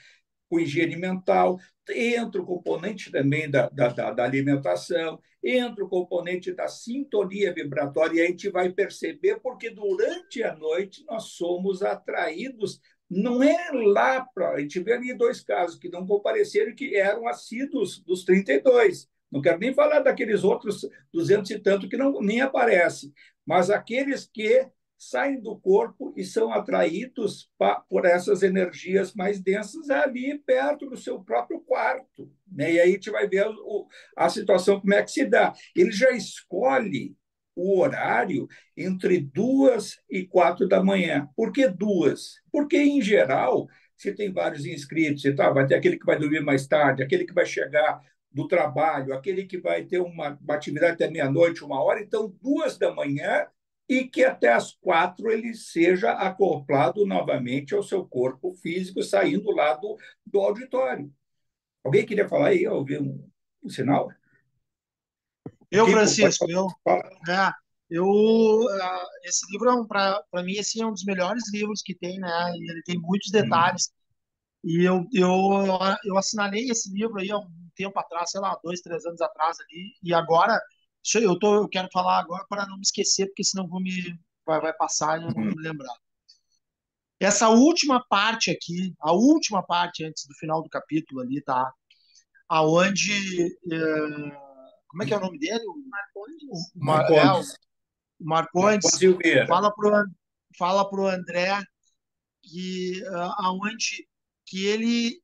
com higiene mental, entra o componente também da alimentação, entra o componente da sintonia vibratória, e a gente vai perceber porque durante a noite nós somos atraídos, não é lá para... A gente vê ali dois casos que não compareceram, que eram assíduos dos 32. Não quero nem falar daqueles outros 200 e tanto que nem aparecem, mas aqueles que saem do corpo e são atraídos por essas energias mais densas ali perto do seu próprio quarto, né? E aí a gente vai ver a situação, como é que se dá. Ele já escolhe o horário entre 2 e 4 da manhã. Por que 2? Porque, em geral, se tem vários inscritos, vai ter aquele que vai dormir mais tarde, aquele que vai chegar do trabalho, aquele que vai ter uma atividade até meia-noite, 1 hora, então 2 da manhã, e que até às 4 ele seja acoplado novamente ao seu corpo físico, saindo lá do auditório. Alguém queria falar aí? Eu ouvi um sinal? Eu, Kiko, Francisco, fala. Esse livro, para mim, assim, é um dos melhores livros que tem, né? E ele tem muitos detalhes. E eu assinalei esse livro aí há um tempo atrás, sei lá, 2, 3 anos atrás ali, e agora eu quero falar agora para não me esquecer, porque senão vai passar e eu não vou me lembrar. Essa última parte aqui, a última parte antes do final do capítulo ali, tá? Aonde como é que é o nome dele? Marcondes. O Marcondes fala pro André que aonde que ele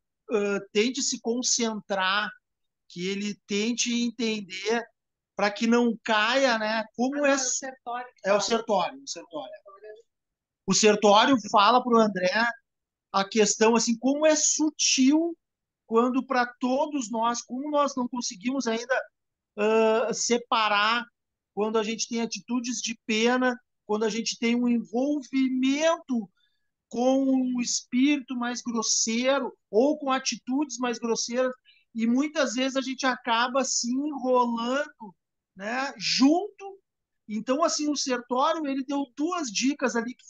tente se concentrar, que ele tente entender para que não caia, né? Como é o Sertório. É o Sertório. O Sertório fala para o André a questão assim, como é sutil quando para todos nós, como nós não conseguimos ainda separar quando a gente tem atitudes de pena, quando a gente tem um envolvimento com um espírito mais grosseiro ou com atitudes mais grosseiras, e muitas vezes a gente acaba se enrolando, né, junto. Então, assim, o Sertório, ele deu 2 dicas ali que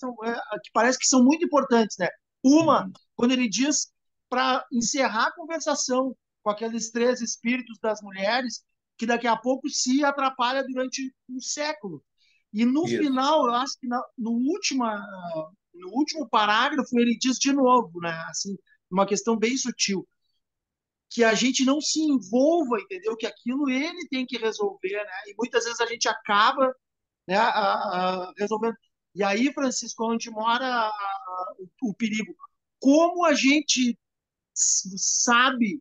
parece que são muito importantes, né? Uma, quando ele diz para encerrar a conversação com aqueles 3 espíritos das mulheres, que daqui a pouco se atrapalha durante um século. E no final, eu acho que no último parágrafo, ele diz de novo, né? Assim, uma questão bem sutil, que a gente não se envolva, entendeu? Que aquilo ele tem que resolver, né? E muitas vezes a gente acaba, né, resolvendo. E aí, Francisco, onde mora o perigo? Como a gente sabe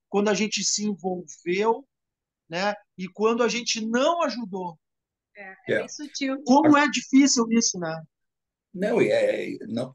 quando a gente se envolveu, né? E quando a gente não ajudou? É bem sutil. Como é difícil isso, né? Não,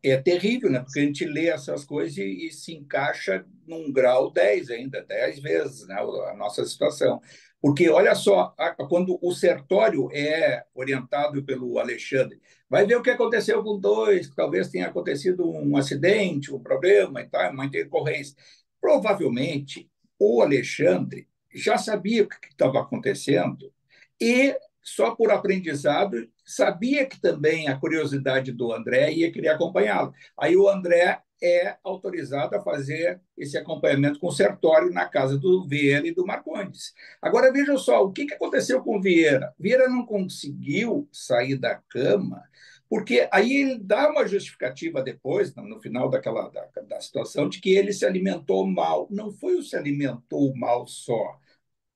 é terrível, né? Porque a gente lê essas coisas e se encaixa num grau 10 ainda, 10 vezes, né? A nossa situação. Porque, olha só, quando o Sertório é orientado pelo Alexandre, vai ver o que aconteceu com dois, que talvez tenha acontecido um acidente, um problema e tal, uma intercorrência. Provavelmente, o Alexandre já sabia o que estava acontecendo e, só por aprendizado, sabia que também a curiosidade do André ia querer acompanhá-lo. Aí o André é autorizado a fazer esse acompanhamento com o Sertório na casa do Vieira e do Marcondes. Agora, veja só, o que aconteceu com o Vieira? Vieira não conseguiu sair da cama, porque aí ele dá uma justificativa depois, no final da situação, de que ele se alimentou mal. Não foi o se alimentou mal só,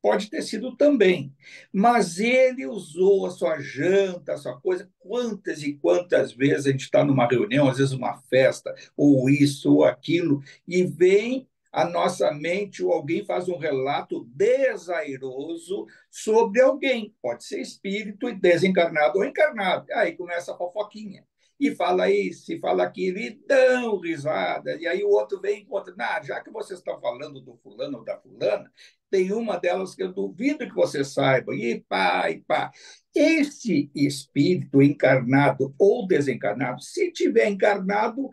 pode ter sido também, mas ele usou a sua janta, a sua coisa, quantas e quantas vezes a gente está numa reunião, às vezes uma festa, ou isso ou aquilo, e vem a nossa mente, ou alguém faz um relato desairoso sobre alguém, pode ser espírito desencarnado ou encarnado, aí começa a fofoquinha. E fala isso, e fala aquilo, e dão risada. E aí o outro vem e conta, já que vocês estão falando do fulano ou da fulana, tem uma delas que eu duvido que você saiba, e pá, e pá. Esse espírito encarnado ou desencarnado, se tiver encarnado,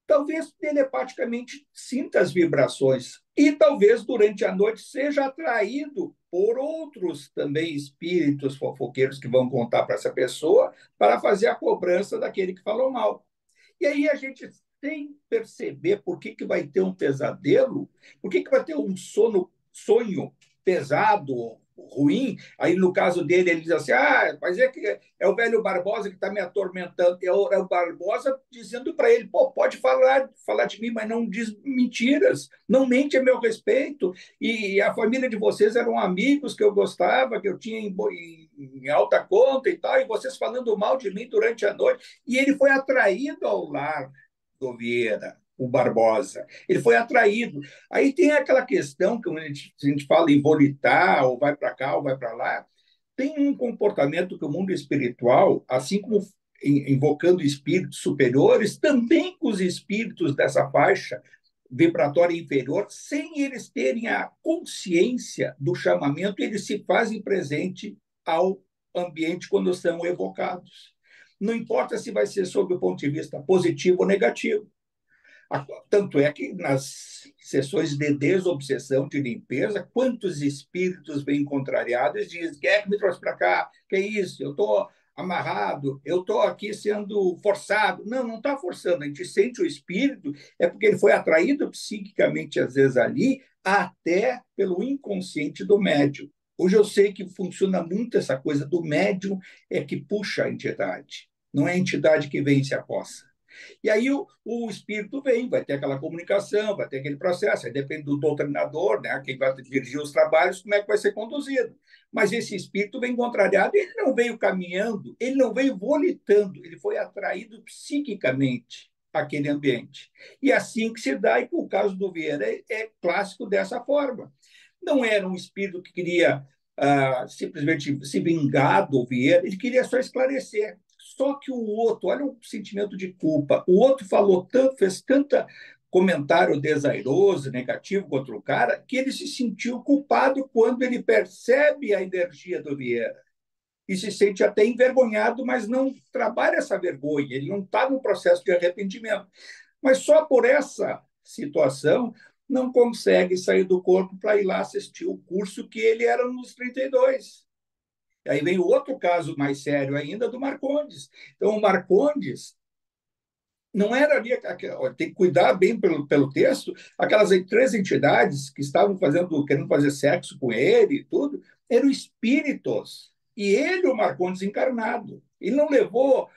talvez telepaticamente sinta as vibrações e talvez durante a noite seja atraído por outros também espíritos fofoqueiros que vão contar para essa pessoa para fazer a cobrança daquele que falou mal. E aí a gente, sem perceber por que vai ter um pesadelo, por que vai ter um sonho pesado, ruim. Aí, no caso dele, ele diz assim, mas é o velho Barbosa que está me atormentando. É o Barbosa dizendo para ele, pode falar de mim, mas não diz mentiras, não mente a meu respeito. E a família de vocês eram amigos que eu gostava, que eu tinha em alta conta e tal, e vocês falando mal de mim durante a noite. E ele foi atraído ao lar do Vieira, o Barbosa. Ele foi atraído. Aí tem aquela questão que a gente fala em volitar, ou vai para cá, ou vai para lá. Tem um comportamento que o mundo espiritual, assim como invocando espíritos superiores, também com os espíritos dessa faixa vibratória inferior, sem eles terem a consciência do chamamento, eles se fazem presente ao ambiente quando são evocados. Não importa se vai ser sob o ponto de vista positivo ou negativo. Tanto é que nas sessões de desobsessão, de limpeza, quantos espíritos vêm contrariados e dizem, quem é que me trouxe para cá? Que é isso? Eu estou amarrado, eu estou aqui sendo forçado. Não está forçando, a gente sente o espírito, é porque ele foi atraído psiquicamente, às vezes, ali, até pelo inconsciente do médium. Hoje eu sei que funciona muito essa coisa do médium, é que puxa a entidade, não é a entidade que vem e se apossa. E aí o espírito vem, vai ter aquela comunicação, vai ter aquele processo, aí depende do doutrinador, né, quem vai dirigir os trabalhos, como é que vai ser conduzido. Mas esse espírito vem contrariado, ele não veio caminhando, ele não veio volitando, ele foi atraído psiquicamente àquele ambiente. E assim que se dá, e o caso do Vieira é clássico dessa forma. Não era um espírito que queria simplesmente se vingar do Vieira, ele queria só esclarecer. Só que o outro, olha o sentimento de culpa, o outro falou tanto, fez tanta comentário desairoso, negativo contra o cara, que ele se sentiu culpado quando ele percebe a energia do Vieira. E se sente até envergonhado, mas não trabalha essa vergonha, ele não está no processo de arrependimento. Mas só por essa situação não consegue sair do corpo para ir lá assistir o curso que ele era nos 32. Aí vem o outro caso mais sério ainda do Marcondes. Então, o Marcondes não era ali, tem que cuidar bem pelo texto, aquelas 3 entidades que estavam querendo fazer sexo com ele e tudo, eram espíritos. E ele, o Marcondes encarnado. Ele não levou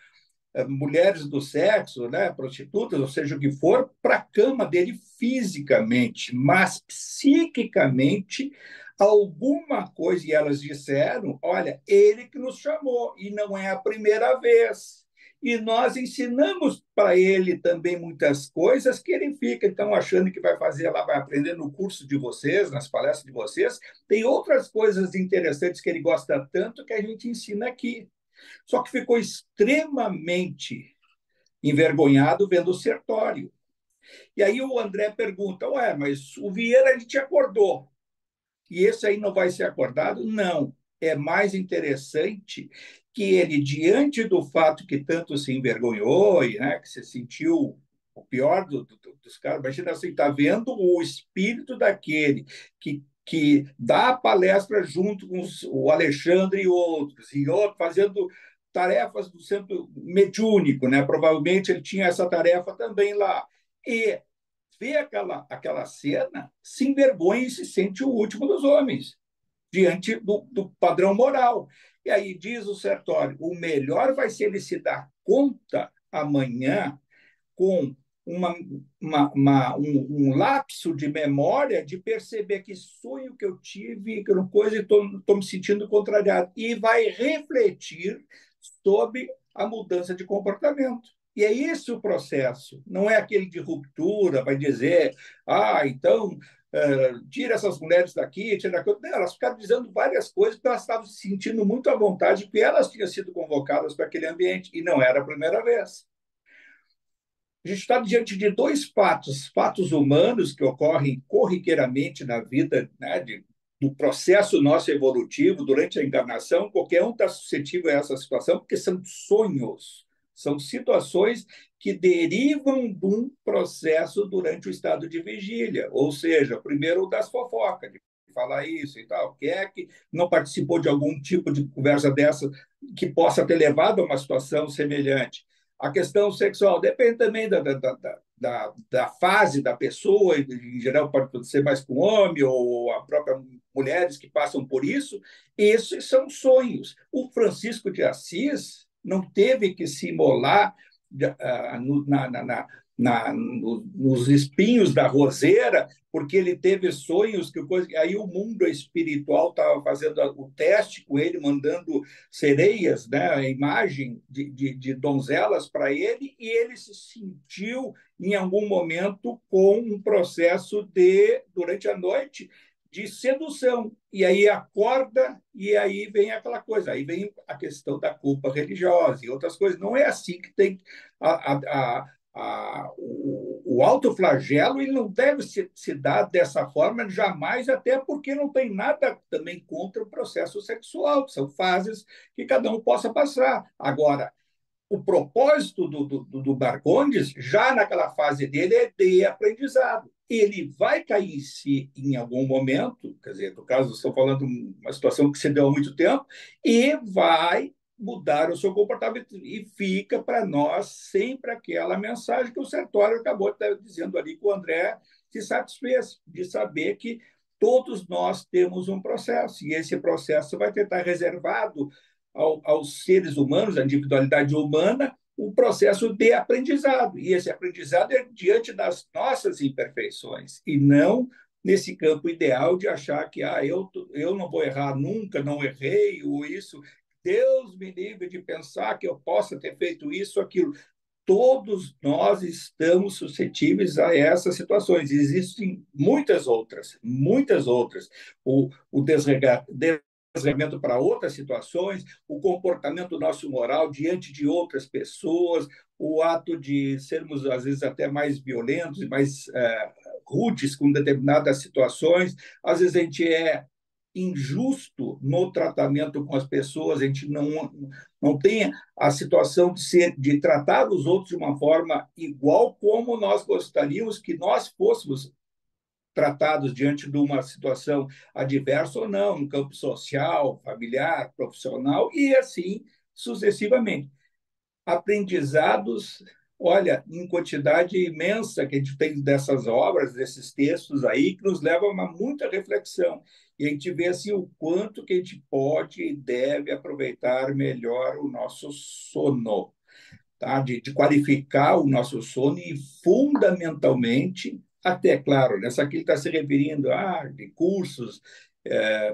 mulheres do sexo, né, prostitutas, ou seja, o que for, para a cama dele fisicamente, mas psiquicamente alguma coisa, e elas disseram, olha, ele que nos chamou, e não é a primeira vez. E nós ensinamos para ele também muitas coisas que ele fica, então, achando que vai fazer lá, vai aprender no curso de vocês, nas palestras de vocês. Tem outras coisas interessantes que ele gosta tanto que a gente ensina aqui. Só que ficou extremamente envergonhado vendo o Sertório. E aí o André pergunta, ué, mas o Vieira a gente acordou, e esse aí não vai ser acordado? Não. É mais interessante que ele, diante do fato que tanto se envergonhou e, né, que se sentiu o pior dos caras, imagina assim, está vendo o espírito daquele que dá a palestra junto com o Alexandre e outros fazendo tarefas do centro mediúnico, né? Provavelmente ele tinha essa tarefa também lá. E vê aquela cena, se envergonha e se sente o último dos homens, diante do padrão moral. E aí diz o Sertório, o melhor vai ser ele se dar conta amanhã com um lapso de memória de perceber que sonho que eu tive, que uma coisa, e estou me sentindo contrariado. E vai refletir sobre a mudança de comportamento. E é esse o processo, não é aquele de ruptura, vai dizer, então, tira essas mulheres daqui, tira daqui. Não, elas ficaram dizendo várias coisas porque elas estavam se sentindo muito à vontade, porque elas tinham sido convocadas para aquele ambiente, e não era a primeira vez. A gente está diante de dois fatos humanos que ocorrem corriqueiramente na vida, né, do processo nosso evolutivo durante a encarnação. Qualquer um está suscetível a essa situação, porque são sonhos, são situações que derivam de um processo durante o estado de vigília, ou seja, primeiro das fofocas, de falar isso e tal, quem é que não participou de algum tipo de conversa dessa que possa ter levado a uma situação semelhante. A questão sexual depende também da fase da pessoa, em geral pode ser mais com homem ou a própria mulheres que passam por isso. Esses são sonhos. O Francisco de Assis não teve que se imolar nos espinhos da roseira, porque ele teve sonhos que aí o mundo espiritual estava fazendo o teste com ele, mandando sereias, né, a imagem de donzelas para ele, e ele se sentiu em algum momento com um processo durante a noite, de sedução. E aí acorda, e aí vem aquela coisa, aí vem a questão da culpa religiosa e outras coisas. Não é assim que tem o autoflagelo, ele não deve se dar dessa forma jamais, até porque não tem nada também contra o processo sexual, que são fases que cada um possa passar. Agora, o propósito do Marcondes, já naquela fase dele, é de aprendizado. Ele vai cair em si em algum momento, quer dizer, no caso, estou falando de uma situação que se deu há muito tempo, e vai mudar o seu comportamento. E fica para nós sempre aquela mensagem que o Sertório acabou de estar dizendo ali, que o André se satisfez, de saber que todos nós temos um processo, e esse processo vai tentar reservado aos seres humanos, à individualidade humana, um processo de aprendizado. E esse aprendizado é diante das nossas imperfeições, e não nesse campo ideal de achar que eu não vou errar nunca, não errei, ou isso. Deus me livre de pensar que eu possa ter feito isso, aquilo. Todos nós estamos suscetíveis a essas situações. Existem muitas outras, muitas outras. O desregramento para outras situações, o comportamento nosso moral diante de outras pessoas, o ato de sermos, às vezes, até mais violentos e mais rudes com determinadas situações. Às vezes a gente é injusto no tratamento com as pessoas, a gente não tem a situação de tratar os outros de uma forma igual como nós gostaríamos que nós fôssemos tratados diante de uma situação adversa ou não, no campo social, familiar, profissional, e assim sucessivamente. Aprendizados, olha, em quantidade imensa que a gente tem dessas obras, desses textos aí, que nos levam a muita reflexão. E a gente vê assim, o quanto que a gente pode e deve aproveitar melhor o nosso sono, tá? De qualificar o nosso sono e, fundamentalmente, até, claro, nessa aqui ele está se referindo de cursos,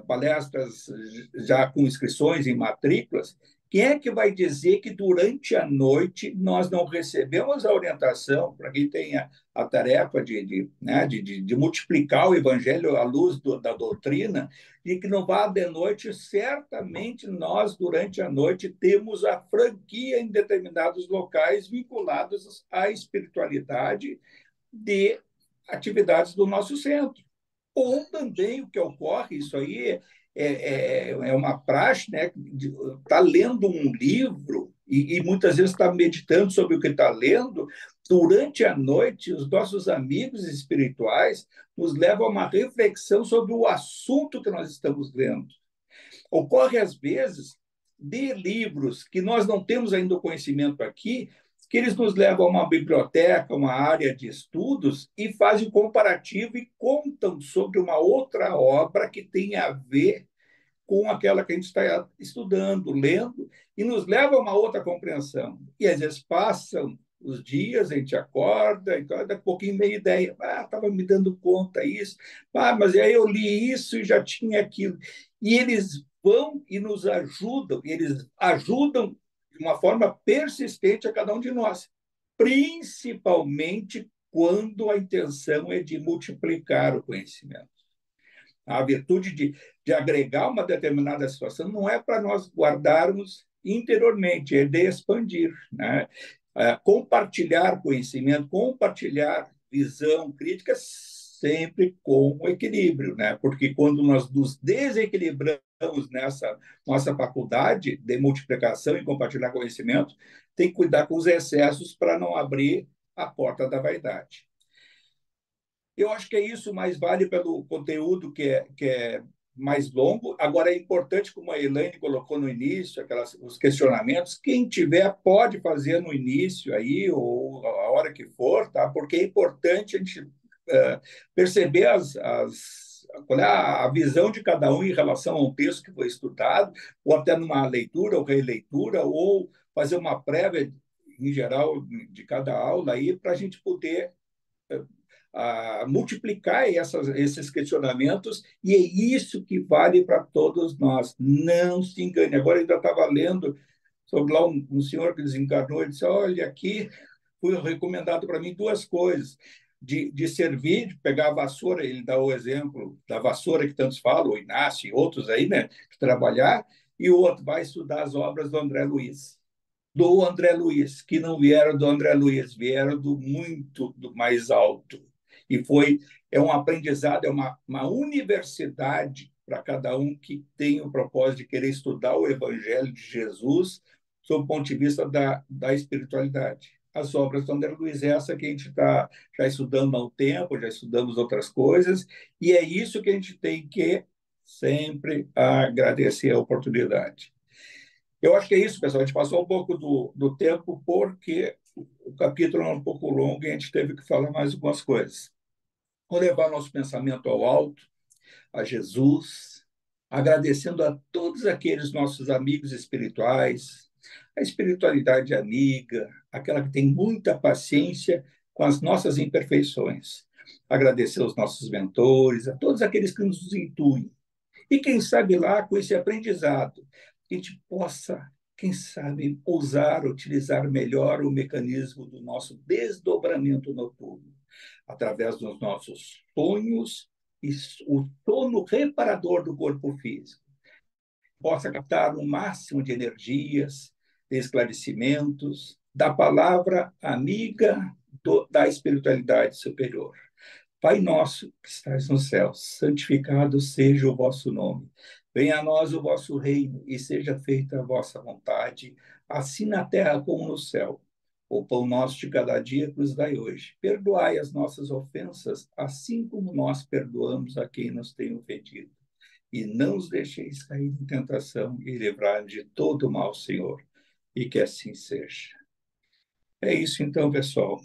palestras já com inscrições em matrículas, Quem é que vai dizer que durante a noite nós não recebemos a orientação, para quem tem a tarefa de multiplicar o evangelho à luz da doutrina, e que no vá de noite, certamente nós, durante a noite, temos a franquia em determinados locais vinculados à espiritualidade de atividades do nosso centro. Ou também o que ocorre, isso aí é uma praxe, né? Está lendo um livro e muitas vezes está meditando sobre o que está lendo. Durante a noite, os nossos amigos espirituais nos levam a uma reflexão sobre o assunto que nós estamos lendo. Ocorre, às vezes, de livros que nós não temos ainda o conhecimento aqui, que eles nos levam a uma biblioteca, uma área de estudos, e fazem um comparativo e contam sobre uma outra obra que tem a ver com aquela que a gente está estudando, lendo, e nos leva a uma outra compreensão. E às vezes passam os dias, a gente acorda, e daqui a pouquinho meia ideia, estava me dando conta isso, mas aí eu li isso e já tinha aquilo. E eles vão e nos ajudam, e eles ajudam de uma forma persistente a cada um de nós, principalmente quando a intenção é de multiplicar o conhecimento. A virtude de agregar uma determinada situação não é para nós guardarmos interiormente, é de expandir, né? Compartilhar conhecimento, compartilhar visão crítica, sempre com equilíbrio, né? Porque quando nós nos desequilibramos nessa nossa faculdade de multiplicação e compartilhar conhecimento, tem que cuidar com os excessos para não abrir a porta da vaidade. Eu acho que é isso, mais vale pelo conteúdo que é mais longo. Agora, é importante, como a Elaine colocou no início, os questionamentos, quem tiver pode fazer no início aí, ou a hora que for, tá? Porque é importante a gente perceber qual é a visão de cada um em relação a um texto que foi estudado, ou até numa leitura ou releitura, ou fazer uma prévia, em geral, de cada aula aí, para a gente poder a multiplicar esses questionamentos, e é isso que vale para todos nós. Não se engane. Agora, eu ainda estava lendo sobre lá um senhor que desencarnou, ele disse, olha, aqui foi recomendado para mim duas coisas, de servir, de pegar a vassoura, ele dá o exemplo da vassoura que tantos falam, o Inácio e outros aí, né, de trabalhar, e o outro vai estudar as obras do André Luiz. Do André Luiz, que não vieram do André Luiz, vieram do mais alto. E é um aprendizado, é uma universidade para cada um que tem o propósito de querer estudar o Evangelho de Jesus sob o ponto de vista da espiritualidade. As obras do André Luiz, essa que a gente está já estudando há um tempo, já estudamos outras coisas, e é isso que a gente tem que sempre agradecer a oportunidade. Eu acho que é isso, pessoal. A gente passou um pouco do tempo porque o capítulo é um pouco longo e a gente teve que falar mais algumas coisas. Vou levar nosso pensamento ao alto, a Jesus, agradecendo a todos aqueles nossos amigos espirituais, a espiritualidade amiga, aquela que tem muita paciência com as nossas imperfeições. Agradecer aos nossos mentores, a todos aqueles que nos intuem. E quem sabe lá, com esse aprendizado, a gente possa, quem sabe, utilizar melhor o mecanismo do nosso desdobramento noturno, através dos nossos sonhos e o sono reparador do corpo físico. Possa captar o máximo de energias, de esclarecimentos, da palavra amiga da espiritualidade superior. Pai nosso que estais no céu, santificado seja o vosso nome. Venha a nós o vosso reino e seja feita a vossa vontade, assim na terra como no céu. O pão nosso de cada dia nos dai hoje. Perdoai as nossas ofensas, assim como nós perdoamos a quem nos tem ofendido. E não os deixeis cair em tentação e livrai-nos de todo o mal, Senhor. E que assim seja. É isso então, pessoal.